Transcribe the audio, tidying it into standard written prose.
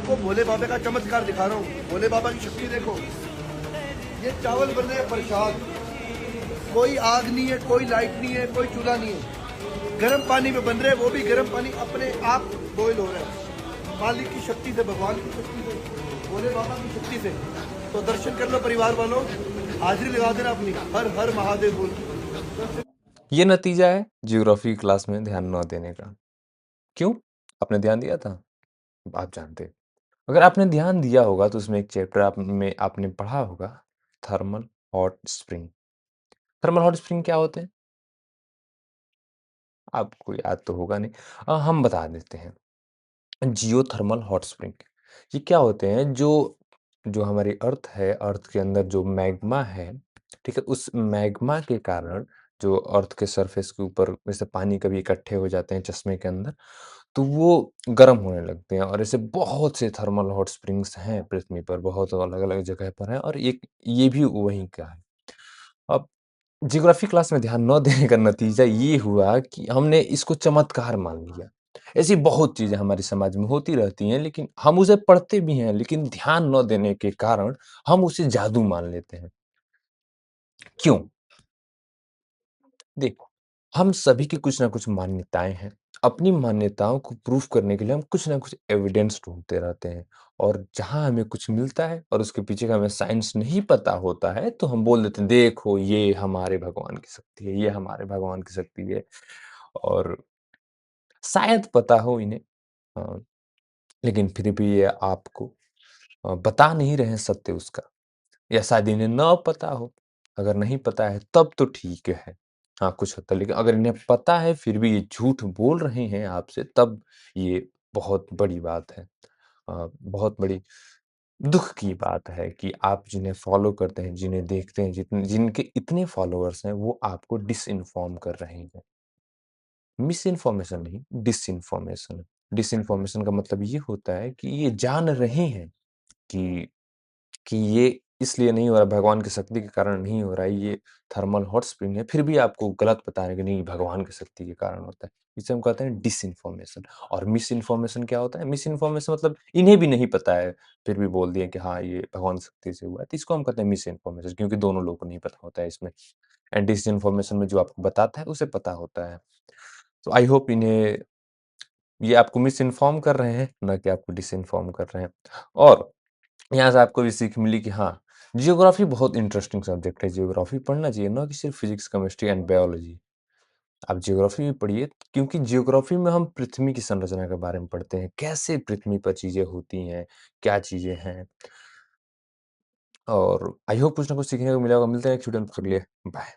आपको भोले बाबा का चमत्कार दिखा रहा हूँ। भोले बाबा की शक्ति देखो। ये चावल बन रहे हैं प्रसाद। कोई आग नहीं है, कोई लाइट नहीं है, कोई चूल्हा नहीं है। गर्म पानी में बन रहे हैं, वो भी गर्म पानी अपने आप बॉयल हो रहा है। मालिक की शक्ति से, भगवान की शक्ति से, भोले बाबा की शक्ति से। तो दर्शन कर लो परिवार वालों, हाजिरी लगा देना अपनी। हर हर महादेव बोल। ये नतीजा है ज्योग्राफी क्लास में ध्यान न देने का। क्यों? आपने ध्यान दिया था? आप जानते हैं। अगर आपने ध्यान दिया होगा तो उसमें एक चैप्टर में आपने पढ़ा होगा thermal hot spring. Thermal hot spring क्या होते हैं? आपको याद तो होगा नहीं। हम बता देते हैं। जियोथर्मल हॉट स्प्रिंग ये क्या होते हैं? जो जो हमारी अर्थ है, अर्थ के अंदर जो मैग्मा है, ठीक है? उस मैग्मा के कारण जो अर्थ के सरफेस के ऊपर जैसे पानी कभी इकट्ठे हो जाते हैं चश्मे के अंदर, तो वो गर्म होने लगते हैं और ऐसे बहुत से थर्मल हॉट स्प्रिंग्स हैं पृथ्वी पर, बहुत अलग-अलग जगह पर हैं और एक ये भी वहीं का है। अब ज्योग्राफी क्लास में ध्यान न देने का नतीजा ये हुआ कि हमने इसको चमत्कार मान लिया। ऐसी बहुत चीज़ें हमारे समाज में होती रहती हैं, लेकिन हम उसे पढ़ते भी हैं, लेकिन ध्यान न देने के कारण हम उसे जादू मान लेते हैं। क्यों? देखो, हम सभी की कुछ न कुछ मान्यताएँ हैं। अपनी मान्यताओं को प्रूव करने के लिए हम कुछ न कुछ एविडेंस ढूँढते रहते हैं और जहाँ हमें कुछ मिलता है और उसके पीछे का हमें साइंस नहीं पता होता है, तो हम बोल देते हैं, देखो ये हमारे भगवान की शक्ति है, ये हमारे भगवान की शक्ति है और शायद पता हो इन्हें लेकिन फिर भी ये आपको बता नहीं रहे हैं सत्य उसका या शायद इन्हें ना पता हो। अगर नहीं पता है तब तो ठीक है। हाँ, कुछ हद तक लेकिन अगर इन्हें पता है फिर भी ये झूठ बोल रहे हैं आपसे तब ये बहुत बड़ी बात है। बहुत बड़ी दुःख की बात है कि आप जिन्हें फ़ॉलो करते हैं, जिन्हें देखते हैं, जिनके इतने फ़ॉलोअर्स हैं, वो आपको डिसइन्फ़ॉर्म कर रहे हैं। मिसइन्फॉर्मेशन नहीं, डिसइन्फॉर्मेशन। डिसइन्फॉर्मेशन का मतलब ये होता है कि ये जान रहे हैं कि ये इसलिए नहीं हो रहा, भगवान की शक्ति के कारण नहीं हो रहा है, ये थर्मल हॉट स्प्रिंग है, फिर भी आपको गलत बता रहे हैं कि नहीं भगवान की शक्ति के कारण होता है। इसे हम कहते हैं डिसइन्फॉर्मेशन और मिसइन्फॉर्मेशन क्या होता है? मिसइन्फॉर्मेशन मतलब इन्हें भी नहीं पता है, फिर भी बोल दिए कि हाँ, ये भगवान की शक्ति से हुआ है, तो इसको हम कहते हैं मिसइन्फॉर्मेशन क्योंकि दोनों लोगों को नहीं पता होता है इसमें। एंड डिसइन्फॉर्मेशन में जो आपको बताता है, उसे पता होता है। तो आई होप इन्हें ये आपको मिसइन्फॉर्म कर रहे हैं, ना कि आपको डिसइन्फॉर्म कर रहे हैं। और यहाँ से आपको भी सीख मिली कि हाँ, जियोग्राफ़ी बहुत इंटरेस्टिंग सब्जेक्ट है, जियोग्राफ़ी पढ़ना चाहिए, ना कि सिर्फ़ फिज़िक्स, केमिस्ट्री एंड बायोलॉजी। आप जियोग्राफ़ी भी पढ़िए क्योंकि जियोग्राफ़ी में हम पृथ्वी की संरचना के बारे में पढ़ते हैं, कैसे पृथ्वी पर चीज़ें होती हैं, क्या चीज़ें हैं और आई होप कुछ ना कुछ सीखने को मिला होगा। मिलते हैं एक स्टूडेंट के लिए, बाय।